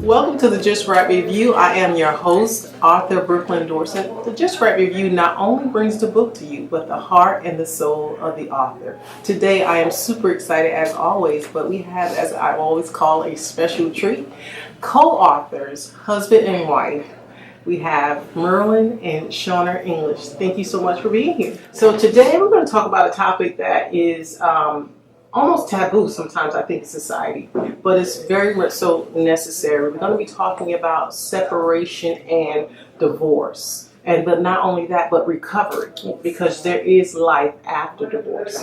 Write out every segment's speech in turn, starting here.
Welcome to the Just Right Review. I am your host, author Brooklyn Dorcent. The Just Right Review not only brings the book to you, but the heart and the soul of the author. Today I am super excited as always, but we have, as I always call, a special treat. Co-authors, husband and wife. We have Merlin and Shawner English. Thank you so much for being here. So today we're going to talk about a topic that is almost taboo sometimes, I think, in society, but it's very much so necessary. We're going to be talking about separation and divorce. But not only that, but recovery, because there is life after divorce.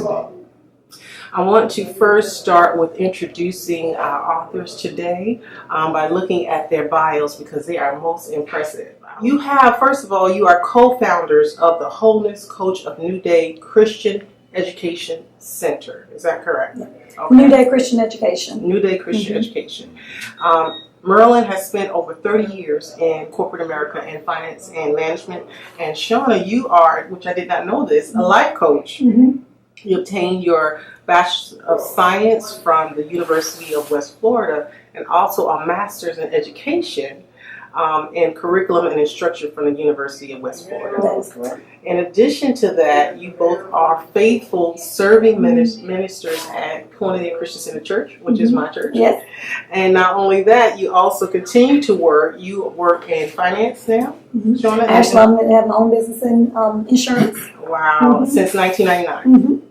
I want to first start with introducing our authors today by looking at their bios because they are most impressive. You have, first of all, you are co-founders of the Wholeness Coach of New Day Christian Education Center. Is that correct? Yeah. Okay. New Day Christian Education. New Day Christian Education. Merlin has spent over 30 years in corporate America in finance and management. And Shawna, you are, which I did not know this, a life coach. You obtained your Bachelor of Science from the University of West Florida and also a Master's in Education in Curriculum and Instruction from the University of West Florida. That is correct. In addition to that, you both are faithful serving ministers at Point Christian Center Church, which is my church. Yes. And not only that, you also continue to work. You work in finance now, Shawna? Actually, I'm going to have my own business in insurance. Wow, since 1999.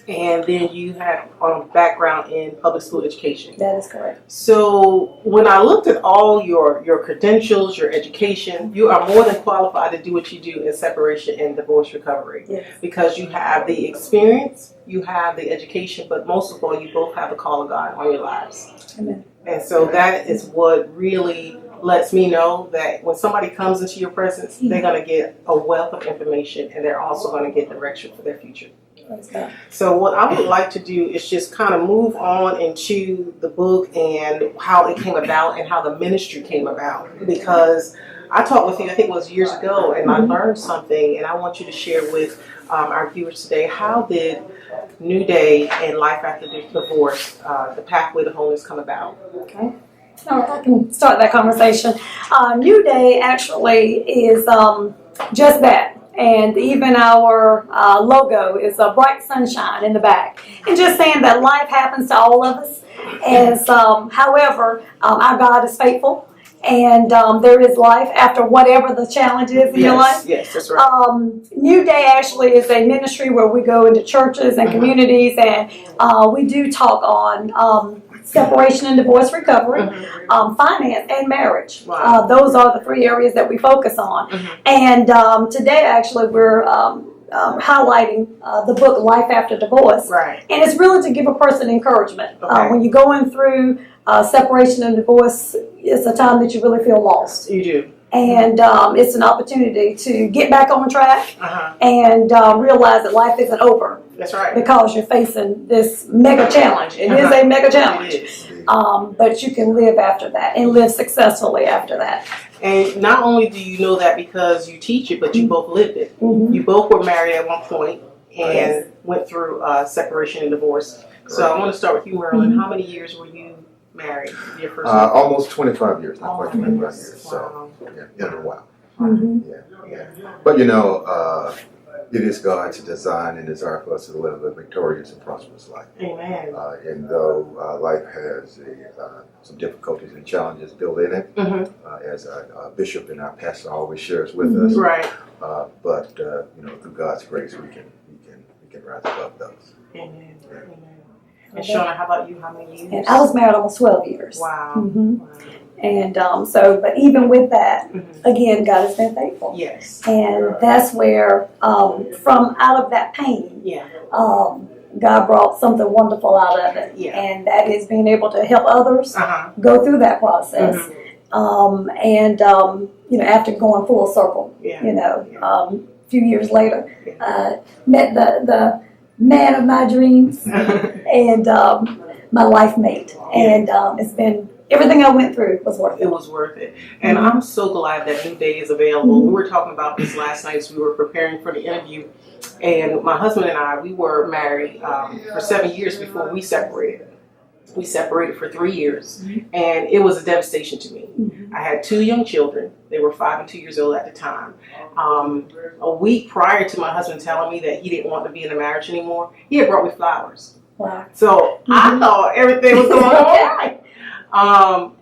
And then you have a background in public school education. That is correct. So when I looked at all your credentials, your education, you are more than qualified to do what you do in separation and divorce recovery. Yes. Because you have the experience, you have the education, but most of all, you both have the call of God on your lives. Amen. And so that is what really lets me know that when somebody comes into your presence, they're going to get a wealth of information and they're also going to get direction for their future. So what I would like to do is just kind of move on into the book and how it came about and how the ministry came about. Because I talked with you, I think it was years ago, and I learned something, and I want you to share with our viewers today. How did New Day and Life After Divorce, the Pathway to Wholeness, come about? Okay. All right, I can start that conversation. New Day actually is just that. And even our logo is a bright sunshine in the back. And just saying that life happens to all of us. However, our God is faithful. And there is life after whatever the challenge is in your life. Yes, that's right. New Day actually is a ministry where we go into churches and communities. And we do talk on separation and divorce recovery, finance, and marriage. Wow. Those are the three areas that we focus on. And today, actually, we're highlighting the book Life After Divorce. Right. And it's really to give a person encouragement. Okay. When you're going through separation and divorce, it's a time that you really feel lost. You do. And it's an opportunity to get back on track and realize that life isn't over. That's right. Because you're facing this mega challenge. It is a mega challenge. But you can live after that and live successfully after that. And not only do you know that because you teach it, but you both lived it. You both were married at one point and went through separation and divorce. So I want to start with you, Merlin. How many years were you married? Your first almost 25 years. Not quite 25 years. Wow. So, yeah, it's been a while. Yeah. But, it is God's design and desire for us to live a victorious and prosperous life. Amen. And though life has some difficulties and challenges built in it, as our bishop and our pastor always shares with us. Right. But through God's grace, we can rise above those. Amen. Amen. And Shawna, how about you? How many years? And I was married almost 12 years. Wow. Wow. And but even with that, again, God has been faithful. Yes. And that's where, from out of that pain, God brought something wonderful out of it. Yeah. And that is being able to help others go through that process. After going full circle, a few years later, met the man of my dreams and my life mate. And it's been, everything I went through was worth it. It was worth it. And I'm so glad that New Day is available. We were talking about this last night as we were preparing for the interview. And my husband and I, we were married for 7 years before we separated. We separated for 3 years, and it was a devastation to me. I had 2 young children. They were 5 and 2 years old at the time. A week prior to my husband telling me that he didn't want to be in a marriage anymore, he had brought me flowers. Wow. So I thought everything was going all right.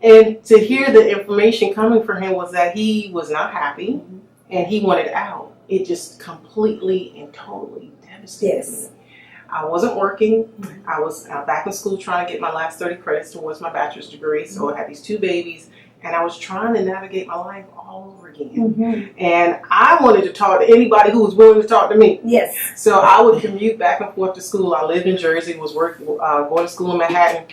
And to hear the information coming from him was that he was not happy and he wanted out. It just completely and totally devastated me. I wasn't working. I was back in school trying to get my last 30 credits towards my bachelor's degree. So I had these 2 babies, and I was trying to navigate my life all over again. And I wanted to talk to anybody who was willing to talk to me. Yes. So I would commute back and forth to school. I lived in Jersey, was working, going to school in Manhattan.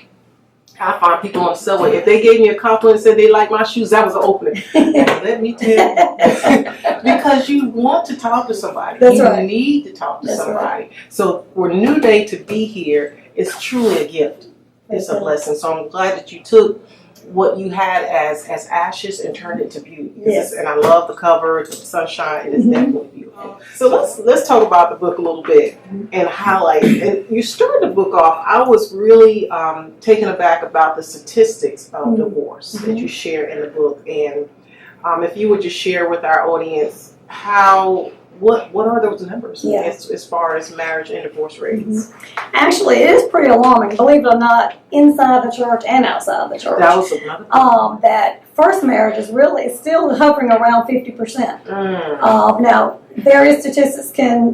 I find people on the subway. If they gave me a compliment and said they liked my shoes, that was an opening. And let me tell you, because you want to talk to somebody. That's you right. need to talk to That's somebody. Right. So for New Day to be here is truly a gift. It's a blessing. So I'm glad that you took what you had as ashes and turned it to beauty. Yes. And I love the cover. It's the sunshine. It is definitely beautiful. So let's talk about the book a little bit and highlight. And you started the book off. I was really taken aback about the statistics of divorce that you share in the book. And if you would just share with our audience what are those numbers as far as marriage and divorce rates? Actually, it is pretty alarming, believe it or not, inside the church and outside the church. That was another thing. That first marriage is really still hovering around 50%. Now, various statistics can,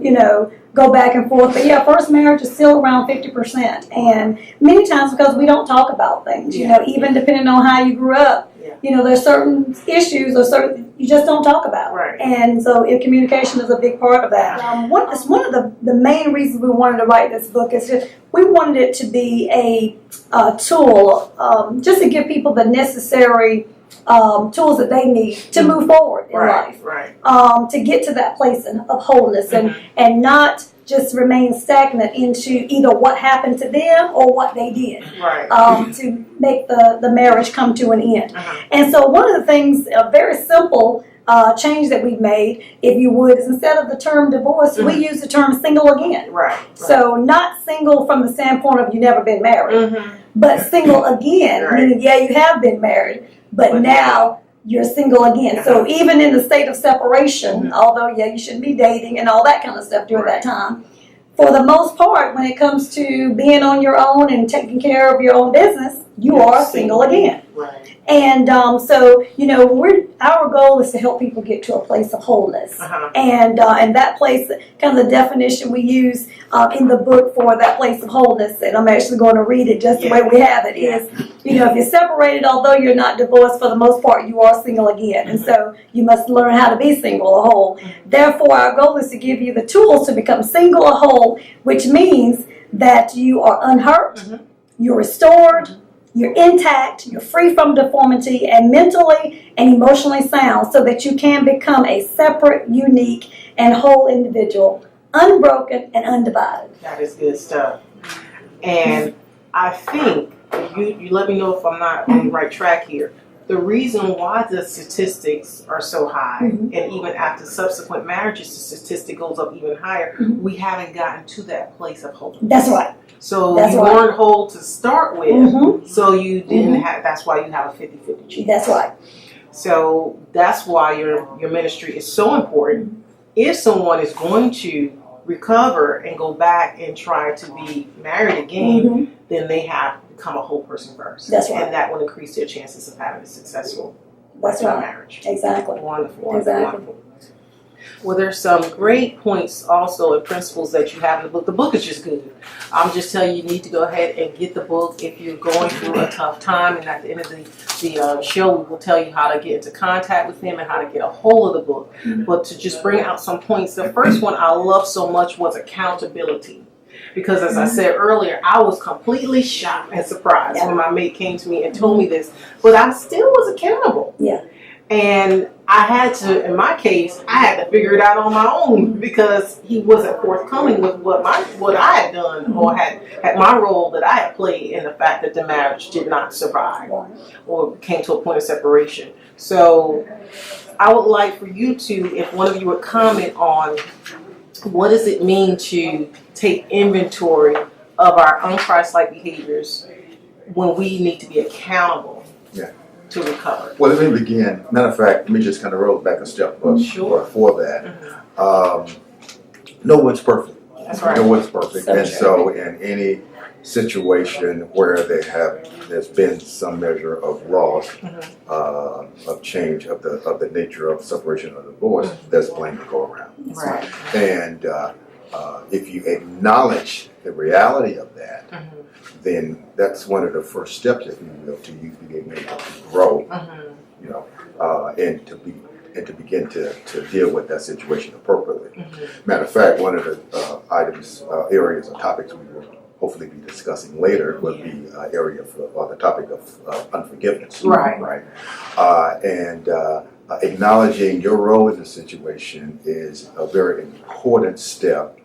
go back and forth, but first marriage is still around 50%. And many times because we don't talk about things, even depending on how you grew up. There's certain issues or certain you just don't talk about. Right. And so communication is a big part of that. One of the main reasons we wanted to write this book is just we wanted it to be a tool just to give people the necessary tools that they need to move forward in life. Right. To get to that place of wholeness and not just remain stagnant into either what happened to them or what they did. Right. To make the marriage come to an end. And so one of the things, a very simple change that we've made, if you would, is instead of the term divorce, we use the term single again. Right. So not single from the standpoint of you never been married, but single again, meaning you have been married, but now you're single again. So even in the state of separation, although you shouldn't be dating and all that kind of stuff during that time, for the most part, when it comes to being on your own and taking care of your own business, you are single again. Right. And so, our goal is to help people get to a place of wholeness. And that place, kind of the definition we use in the book for that place of wholeness, and I'm actually going to read it just the way we have it, is, if you're separated, although you're not divorced, for the most part, you are single again. And so you must learn how to be single or whole. Therefore, our goal is to give you the tools to become single or whole, which means that you are unhurt, you're restored, you're intact, you're free from deformity, and mentally and emotionally sound, so that you can become a separate, unique, and whole individual, unbroken and undivided. That is good stuff. And I think, you let me know if I'm not on the right track here, the reason why the statistics are so high, and even after subsequent marriages, the statistic goes up even higher, we haven't gotten to that place of wholeness. That's right. So you weren't whole to start with, so you didn't have, that's why you have a 50-50 chance. That's right. So that's why your ministry is so important. If someone is going to recover and go back and try to be married again, then they have to become a whole person first. That's right. And that will increase their chances of having a successful marriage. Exactly. Wonderful. Exactly. Wonderful. Well, there's some great points also and principles that you have in the book. The book is just good. I'm just telling you, you need to go ahead and get the book if you're going through a tough time. And at the end of the show, we will tell you how to get into contact with them and how to get a hold of the book. But to just bring out some points, the first one I love so much was accountability. Because as I said earlier, I was completely shocked and surprised when my mate came to me and told me this. But I still was accountable. Yeah. And I had to, in my case, I had to figure it out on my own because he wasn't forthcoming with what I had done or had my role that I had played in the fact that the marriage did not survive or came to a point of separation. So I would like for you to, if one of you would comment on what does it mean to take inventory of our unchristlike behaviors when we need to be accountable Yeah. to recover. Well, let me begin. Matter of fact, let me just kind of roll back a step Sure. for that. No one's perfect. That's right. No one's perfect. So And true. so in any situation where there's been some measure of loss, of change of the nature of separation or divorce, there's blame to go around. Right. And if you acknowledge the reality of that, then that's one of the first steps, if you will, to you being able to grow, you know, and to begin to deal with that situation appropriately. Matter of fact, one of the items, areas, or topics we will hopefully be discussing later would be the topic of unforgiveness. Right. Right. And acknowledging your role in the situation is a very important step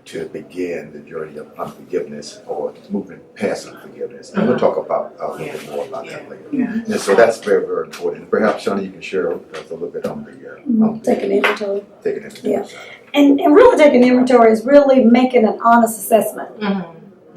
to begin the journey of unforgiveness or moving past unforgiveness. And we'll talk about a little bit more about that later. And so that's very, very important. Perhaps, Shawner, you can share with us a little bit on Taking inventory. taking inventory. And really taking inventory is really making an honest assessment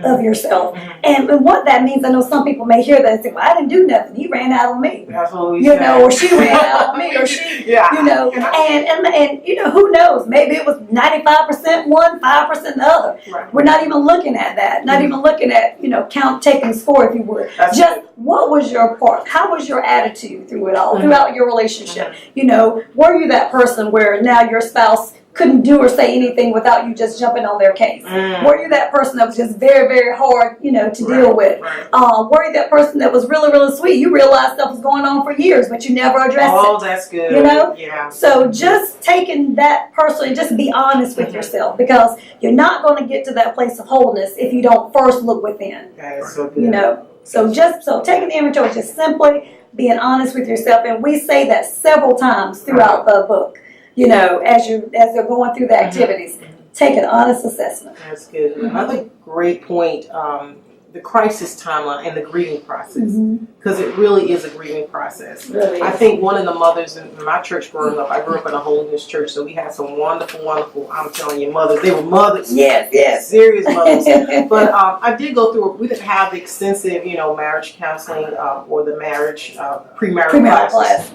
of yourself. And what that means, I know some people may hear that and say, well, I didn't do nothing. He ran out on me. That's what we You say. know, or she ran out on me, or she, you know, and you know, who knows? Maybe it was 95% one, 5% the other. Right. We're not even looking at that. Not even looking at, you know, taking score, if you would. That's Just what was your part? How was your attitude through it all, throughout your relationship? You know, were you that person where now your spouse couldn't do or say anything without you just jumping on their case? Were you that person that was just very, very hard, you know, to deal with? Were you that person that was really, really sweet? You realized stuff was going on for years, but you never addressed it. Oh, that's good. You know? Yeah. So just taking that person, just be honest with yourself, because you're not going to get to that place of wholeness if you don't first look within. That is so good. You know? So taking the inventory, just simply being honest with yourself. And we say that several times throughout the book. You know, as they're going through the activities, take an honest assessment. That's good. Another great point, the crisis timeline and the grieving process, because it really is a grieving process. Really I is. think one of the mothers in my church growing up, I grew up in a holiness church, so we had some wonderful, I'm telling you, mothers. They were mothers. Yes. Serious mothers. But I did go through, we didn't have the extensive, you know, marriage counseling or the marriage, premarital classes.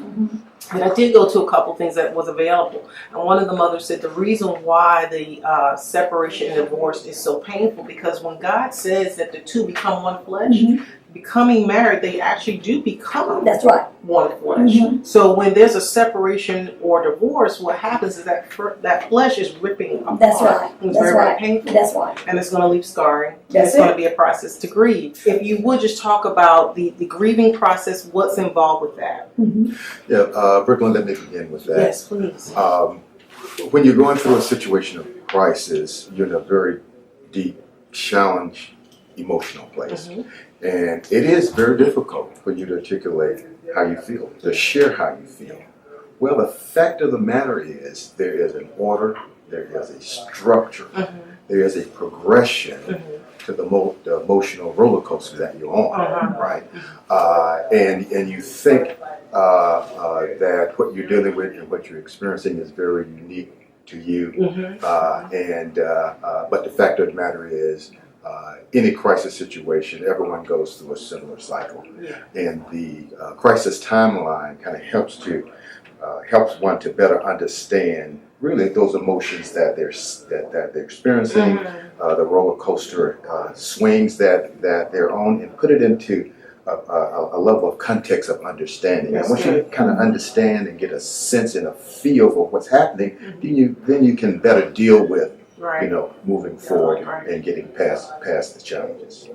But I did go to a couple things that was available. And one of the mothers said the reason why the separation and divorce is so painful, because when God says that the two become one flesh, becoming married, they actually do become That's right. one flesh. So when there's a separation or divorce, what happens is that that flesh is ripping apart. That's right. It's That's very, right. very painful. That's right. And it's going to leave scarring. That's it's going to be a process to grieve. If you would just talk about the grieving process, what's involved with that? Yeah, Brooklyn, let me begin with that. Yes, please. When you're going through a situation of crisis, you're in a very deep, challenge, emotional place. And it is very difficult for you to articulate how you feel, to share how you feel. Well, the fact of the matter is there is an order, there is a structure, there is a progression to the emotional roller coaster that you're on, right? And you think that what you're dealing with and what you're experiencing is very unique to you. But the fact of the matter is, any crisis situation, everyone goes through a similar cycle. And the crisis timeline kind of helps one to better understand really those emotions that they're experiencing, the roller coaster swings that they're on, and put it into a level of context of understanding. And once you kind of understand and get a sense and a feel for what's happening, then you can better deal with, you know, moving forward and getting past the challenges.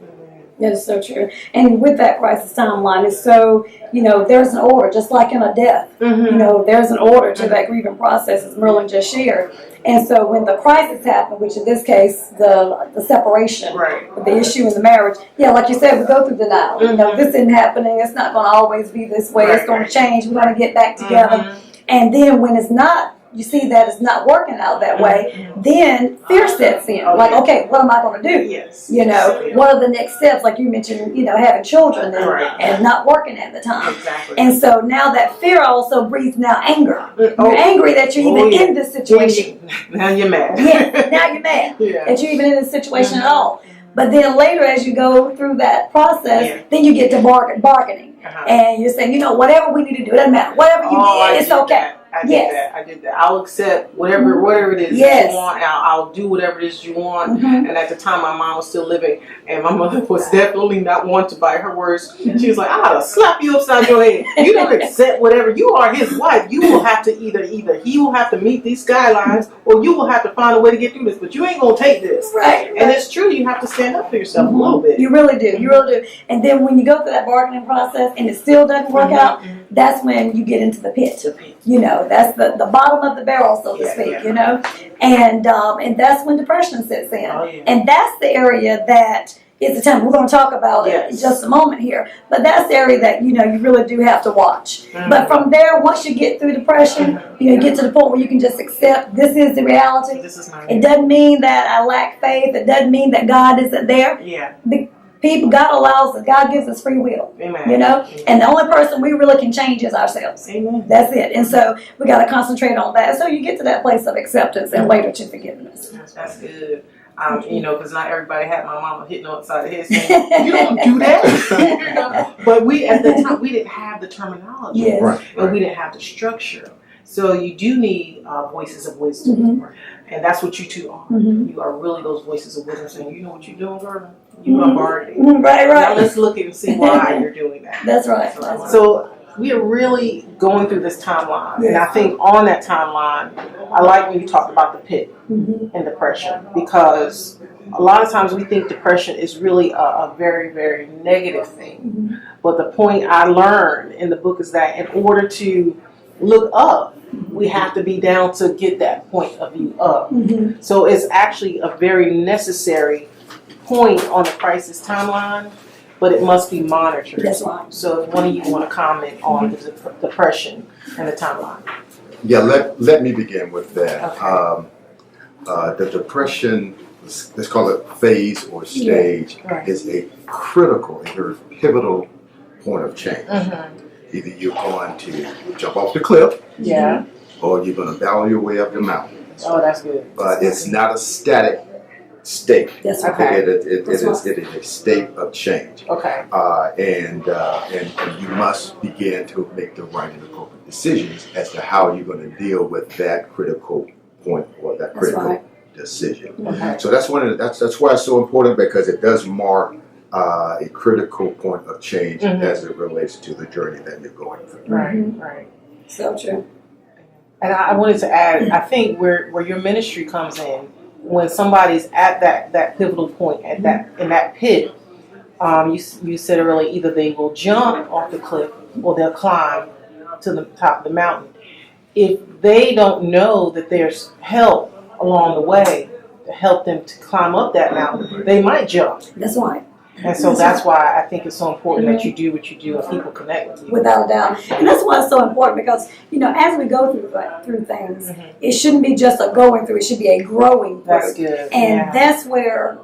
That is so true. And with that crisis timeline, it's so, you know, there's an order, just like in a death. You know, there's an order to that grieving process, as Merlin just shared. And so when the crisis happened, which in this case, the separation, the issue in the marriage, like you said, we go through denial. You know, this isn't happening. It's not going to always be this way. It's going to change. We're going to get back together. And then when it's not, you see that it's not working out that way, then fear sets in. Like, okay, what am I going to do? You know, what are the next steps? Like you mentioned, you know, having children and not working at the time. And so now that fear also breeds now anger. You're angry that you're even in this situation. Now you're mad. Now you're mad that you're even in this situation at all. But then later, as you go through that process, then you get to bargaining. And you're saying, whatever we need to do, it doesn't matter. Whatever you need, it's okay. I did that. I'll accept whatever it is that you want. I'll do whatever it is you want. And at the time, my mom was still living, and my mother was definitely not one to bite her words. She was like, "I ought to slap you upside your head. You don't accept whatever. You are his wife. You will have to either he will have to meet these guidelines, or you will have to find a way to get through this. But you ain't gonna take this." Right. And it's true. You have to stand up for yourself a little bit. You really do. You really do. And then when you go through that bargaining process and it still doesn't work out, that's when you get into the pit. That's the bottom of the barrel, so to speak, and that's when depression sets in. And that's the area that is the time we're going to talk about it in just a moment here. But that's the area that, you really do have to watch. But from there, once you get through depression, you get to the point where you can just accept this is the reality. It doesn't mean that I lack faith. It doesn't mean that God isn't there. God allows us. God gives us free will. Amen. And the only person we really can change is ourselves. Amen. That's it. And so we got to concentrate on that. So you get to that place of acceptance and later to forgiveness. That's good. Because not everybody had my mama hitting on the side of the head saying, "You don't do that." But we at the time we didn't have the terminology, and we didn't have the structure. So you do need voices of wisdom. And that's what you two are. You are really those voices of wisdom saying, "You know what you're doing, girl? You are bargaining." Right. Now let's look and see why you're doing that. That's right. So we are really going through this timeline. And I think on that timeline, I like when you talked about the pit and depression, because a lot of times we think depression is really a very, very negative thing. But the point I learned in the book is that in order to look up, we have to be down to get that point of view up. So it's actually a very necessary point on the crisis timeline, but it must be monitored. That's right. So if one of you want to comment on the depression and the timeline. Yeah, let me begin with that. Okay. The depression, let's call it phase or stage, is a critical and very pivotal point of change. Either you're going to jump off the cliff, or you're going to battle your way up the mountain. Oh, that's good. But it's not a static state. That's okay. It is a state of change. Okay. And you must begin to make the right and appropriate decisions as to how you're going to deal with that critical point or that critical decision. Okay. So that's that's why it's so important, because it does mark a critical point of change as it relates to the journey that you're going through. Right. So true. And I wanted to add, I think where your ministry comes in, when somebody's at that pivotal point, in that pit, you said earlier, either they will jump off the cliff or they'll climb to the top of the mountain. If they don't know that there's help along the way to help them to climb up that mountain, they might jump. That's right. And so that's why I think it's so important that you do what you do and people connect with you. Without a doubt. And that's why it's so important, because, as we go through things, it shouldn't be just a going through, it should be a growing through. That's good. And that's where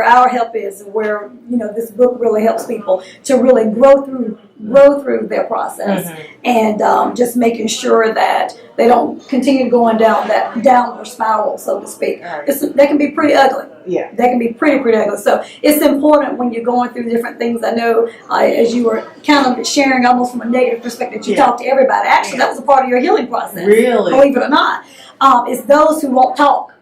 our help is, where, this book really helps people to really grow through their process, and just making sure that they don't continue going down that downward spiral, so to speak. They can be pretty ugly. Yeah. They can be pretty ugly. So it's important when you're going through different things. I know as you were kind of sharing almost from a negative perspective, you talk to everybody. Actually, that was a part of your healing process. Really? Believe it or not. It's those who won't talk.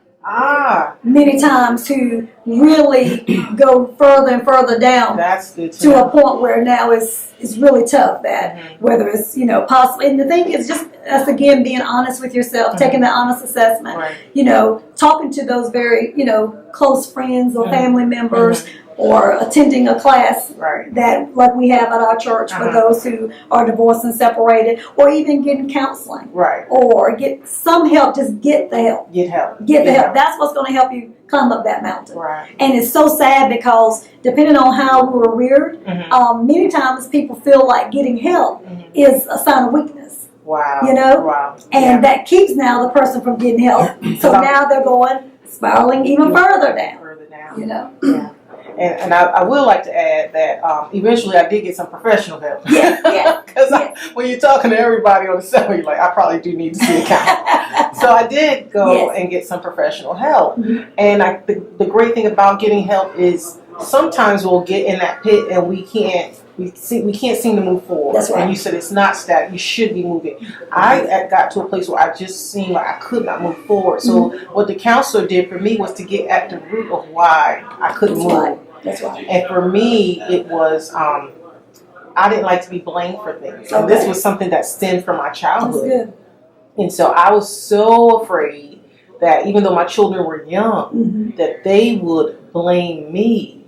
Many times who really go further and further down. That's good to a point where now it's really tough, that whether it's possible. And the thing is, just that's again being honest with yourself, taking that honest assessment, talking to those very close friends or family members, or attending a class that, like we have at our church, for those who are divorced and separated, or even getting counseling, or get some help. Just get the help. Get the help. That's what's going to help you climb up that mountain. And it's so sad, because depending on how we were reared, many times people feel like getting help is a sign of weakness. And that keeps now the person from getting help. So now they're spiraling even further down. And I would like to add that eventually I did get some professional help. Because when you're talking to everybody on the cell, you're like, I probably do need to see a counselor. So I did go and get some professional help. And the great thing about getting help is sometimes we'll get in that pit and we can't seem to move forward. That's right. And you said it's not static. You should be moving. I got to a place where I just seemed like I could not move forward. So what the counselor did for me was to get at the root of why I couldn't move. Right. That's right. And for me, it was I didn't like to be blamed for things. And this was something that stemmed from my childhood. That's good. And so I was so afraid that even though my children were young, that they would blame me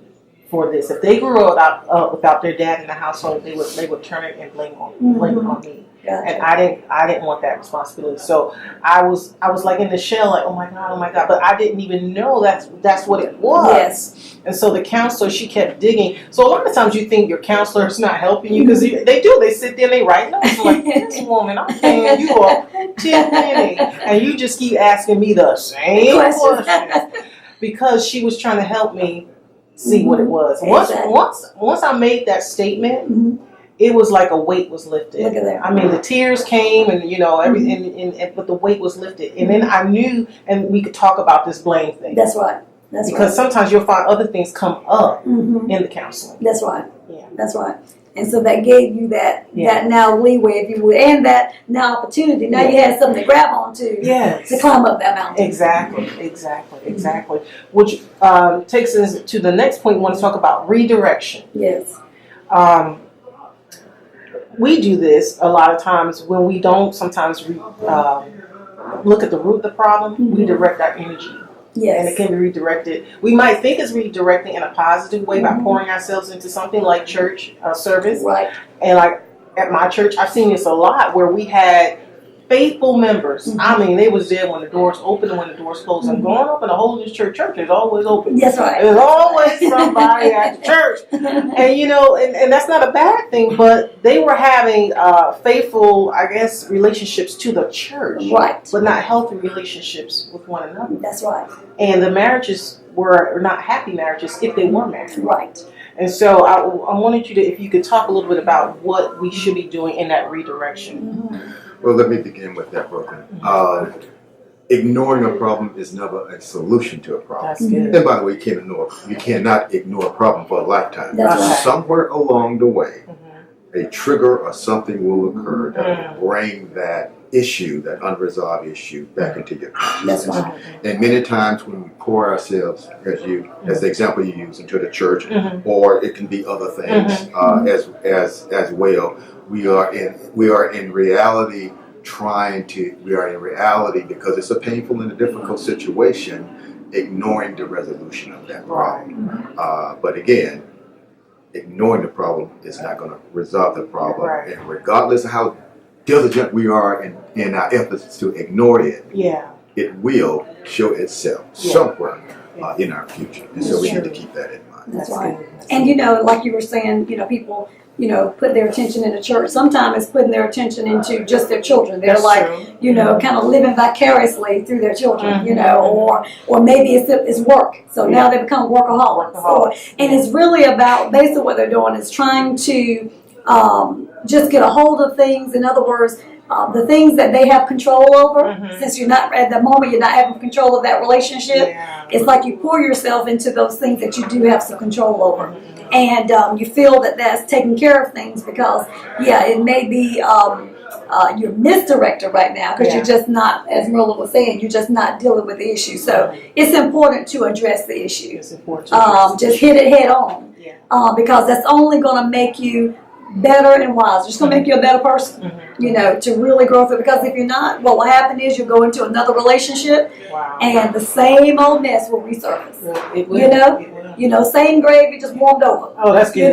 for this. If they grew up without their dad in the household, they would turn it and blame it on me. Gotcha. And I didn't want that responsibility. So I was like in the shell, like, oh my God. But I didn't even know that's what it was. Yes. And so the counselor, she kept digging. So a lot of times you think your counselor is not helping you because they do. They sit there and they write notes. I'm like, this woman, I'm paying you a 10 penny, and you just keep asking me the same questions. Because she was trying to help me see what it was. Once I made that statement, it was like a weight was lifted. Look at that. I mean, the tears came, and everything, but the weight was lifted. And then I knew, and we could talk about this blame thing. That's right. That's because sometimes you'll find other things come up in the counseling. That's right. Yeah. That's right. And so that gave you that now leeway, if you would, and that now opportunity. Now you had something to grab onto to climb up that mountain. Exactly. Which takes us to the next point. We want to talk about redirection. Yes. We do this a lot of times when we don't sometimes look at the root of the problem. We direct our energy. Yes. And it can be redirected. We might think it's redirecting in a positive way by pouring ourselves into something like church service. Right. And like at my church, I've seen this a lot where we had faithful members. I mean, they was there when the doors opened and when the doors closed. And growing up in a holiness church is always open. That's right. There's always somebody at the church. And and that's not a bad thing, but they were having faithful, I guess, relationships to the church. Right. But not healthy relationships with one another. That's right. And the marriages were not happy marriages if they were married. Right. And so I wanted you to, if you could talk a little bit about what we should be doing in that redirection. Well, let me begin with that, Brooklyn. Ignoring a problem is never a solution to a problem. That's good. And by the way, you cannot ignore a problem for a lifetime. That's right. Somewhere along the way, a trigger or something will occur that will bring that issue, that unresolved issue, back into your consciousness. That's right. And many times when we pour ourselves, as the example you use, into the church, or it can be other things as well, we are in reality because it's a painful and a difficult situation, ignoring the resolution of that problem. But again, ignoring the problem is not going to resolve the problem. Right. And regardless of how diligent we are in our efforts to ignore it, it will show itself somewhere in our future. And so we need to keep that in mind. That's right. And like you were saying, people put their attention in the church. Sometimes it's putting their attention into just their children. They're kind of living vicariously through their children, or maybe it's work. So now they become workaholics. And it's really about, basically what they're doing is trying to just get a hold of things. In other words, the things that they have control over, since you're not, at the moment, you're not having control of that relationship, it's like you pour yourself into those things that you do have some control over. And you feel that that's taking care of things because, it may be you're misdirected right now because you're just not, as Merlin was saying, you're just not dealing with the issue. So it's important to address the issue. It's important to address just hit it head on because that's only going to make you better and wiser. It's going to make you a better person, to really grow through. Because if you're not, what will happen is you'll go into another relationship and the same old mess will resurface. It will. Same gravy just warmed over. Oh, that's good.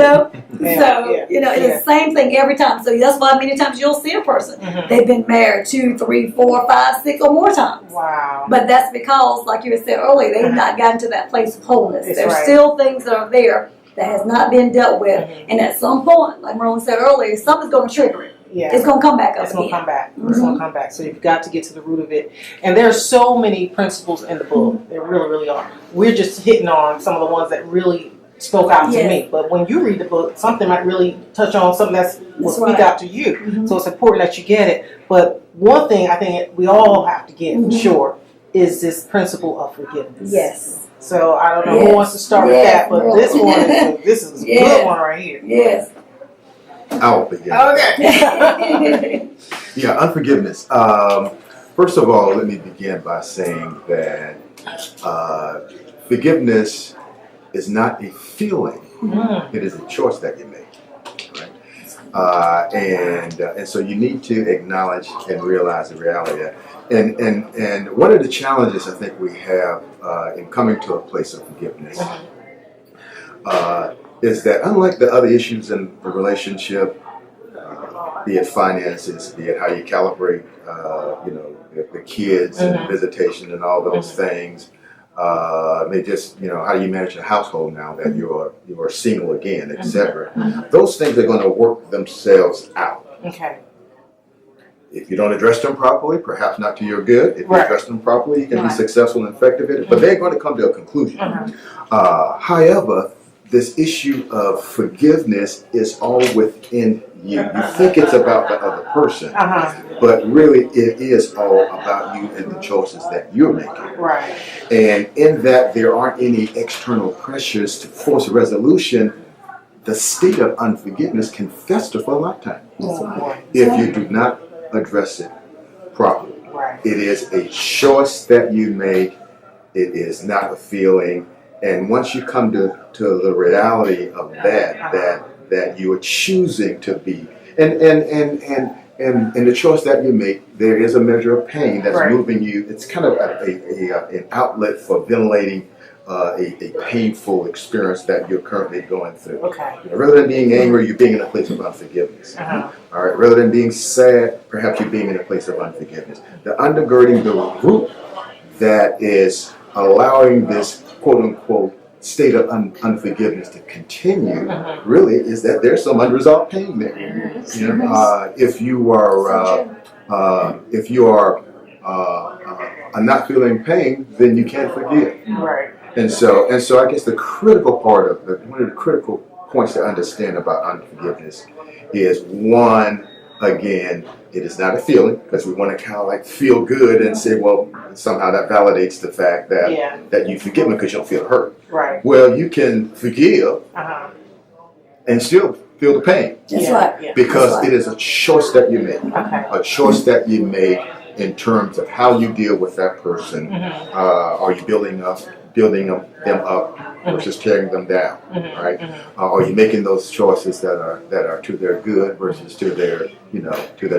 It's the same thing every time. So that's why many times you'll see a person. They've been married 2, 3, 4, 5, 6 or more times. Wow. But that's because, like you had said earlier, they've not gotten to that place of wholeness. There's still things that are there that has not been dealt with. And at some point, like Merlin said earlier, something's going to trigger it. It's going to come back up. It's going to come back. It's going to come back. So you've got to get to the root of it. And there are so many principles in the book. There really, really are. We're just hitting on some of the ones that really spoke out to me. But when you read the book, something might really touch on something that will speak out to you. So it's important that you get it. But one thing I think we all have to get for sure is this principle of forgiveness. Yes. So I don't know who wants to start with that, but this is a good one right here. Yes. I'll begin. Okay. Yeah, unforgiveness. First of all, let me begin by saying that forgiveness is not a feeling; it is a choice that you make. Right? And so you need to acknowledge and realize the reality of that. And one of the challenges I think we have in coming to a place of forgiveness is that unlike the other issues in the relationship, be it finances, be it how you calibrate, the kids and visitation and all those things, maybe just how you manage a household now that you are single again, etc. Those things are going to work themselves out. Okay. If you don't address them properly, perhaps not to your good. If you address them properly, you can be successful and effective in it. But they're going to come to a conclusion. However, this issue of forgiveness is all within you. You think it's about the other person, but really it is all about you and the choices that you're making. Right. And in that there aren't any external pressures to force a resolution, the state of unforgiveness can fester for a lifetime if you do not address it properly. Right. It is a choice that you make. It is not a feeling. And once you come to the reality of that you are choosing to be, and the choice that you make, there is a measure of pain that's moving you. It's kind of an outlet for ventilating a painful experience that you're currently going through. Okay. Rather than being angry, you're being in a place of unforgiveness. All right. Rather than being sad, perhaps you're being in a place of unforgiveness. The undergirding the root that is allowing this quote unquote state of unforgiveness to continue really is that there's some unresolved pain there. If you are not feeling pain, then you can't forgive. Right. And so I guess the critical part of one of the critical points to understand about unforgiveness is, one, again, it is not a feeling, because we want to kind of like feel good and say, well, somehow that validates the fact that you forgive me because you don't feel hurt. Right. Well, you can forgive and still feel the pain. That's right. Yeah. Because it is a choice that you make. Okay. A choice that you make in terms of how you deal with that person. Are you building them up versus tearing them down, right? Are you making those choices that are to their good versus to their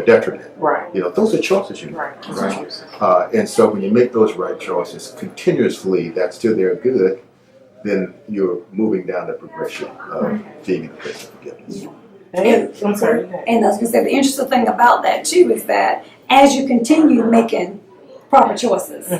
detriment? Right. Those are choices you make, right? And so when you make those right choices continuously, that's to their good, then you're moving down the progression of being in a place of forgiveness. I'm sorry. And I was going to say, the interesting thing about that too is that as you continue making proper choices,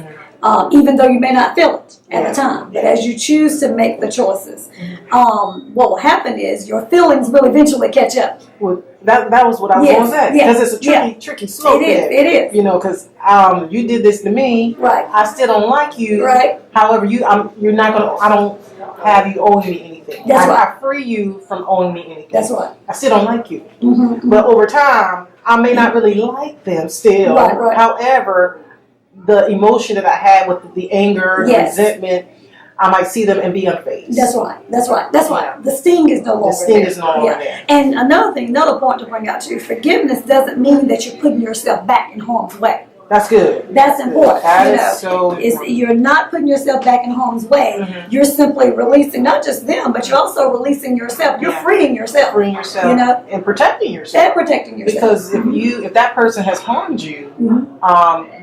even though you may not feel it at the time, but as you choose to make the choices, what will happen is your feelings will eventually catch up. Well, that was what I was going to say, because it's a tricky slope. It is. Because you did this to me. Right. I still don't like you. Right. However, you're not going to. I don't have you owing me anything. That's right. I free you from owing me anything. That's right. I still don't like you. But over time, I may not really like them still. Right. However, the emotion that I had with the anger, the resentment, I might see them and be unfazed. That's right. The sting is no longer there. And another point to bring out too, forgiveness doesn't mean that you're putting yourself back in harm's way. That's good. That's important. That is so important. You're not putting yourself back in harm's way. You're simply releasing not just them, but you're also releasing yourself. You're freeing yourself. And protecting yourself. Because if that person has harmed you,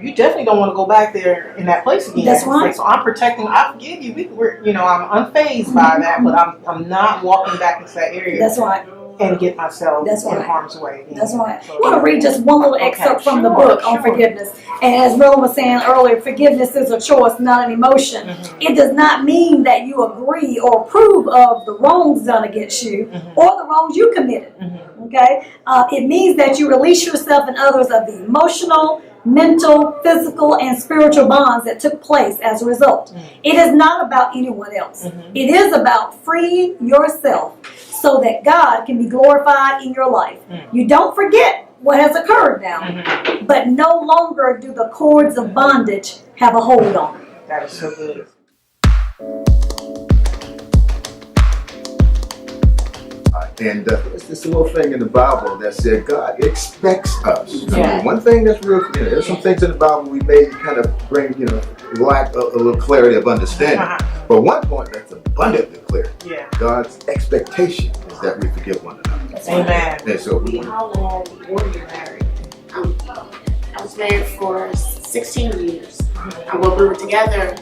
you definitely don't want to go back there in that place again. That's right. So I'm protecting. I forgive you. I'm unfazed by that, but I'm not walking back into that area. That's right. And get myself in harm's way again. That's right. I want to read just one little excerpt from the book on forgiveness. And as Merlin was saying earlier, forgiveness is a choice, not an emotion. It does not mean that you agree or approve of the wrongs done against you or the wrongs you committed. Okay? It means that you release yourself and others of the emotional, mental, physical, and spiritual bonds that took place as a result. It is not about anyone else. It is about freeing yourself so that God can be glorified in your life. You don't forget what has occurred now. But no longer do the cords of bondage have a hold on it. That is so good. And there's this little thing in the Bible that said God expects us. I Yeah. mean, one thing that's real, there's some things in the Bible we may kind of bring, lack a little clarity of understanding. But one point that's abundantly clear, Yeah. God's expectation is that we forgive one another. Amen. And so How long were you married? I was married for 16 years. Well, we were together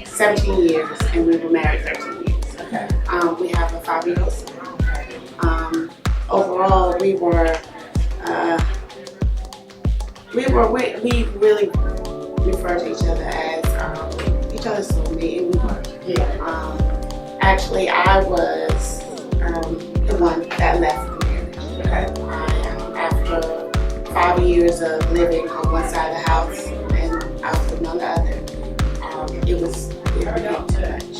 17 years, and we were married 13 years. Okay. We have a 5-year-old son. Overall, we really refer to each other as each other's soulmate, and we were. Yeah. Actually, I was the one that left the marriage. Okay. After 5 years of living on one side of the house and I was on the other, it became too much.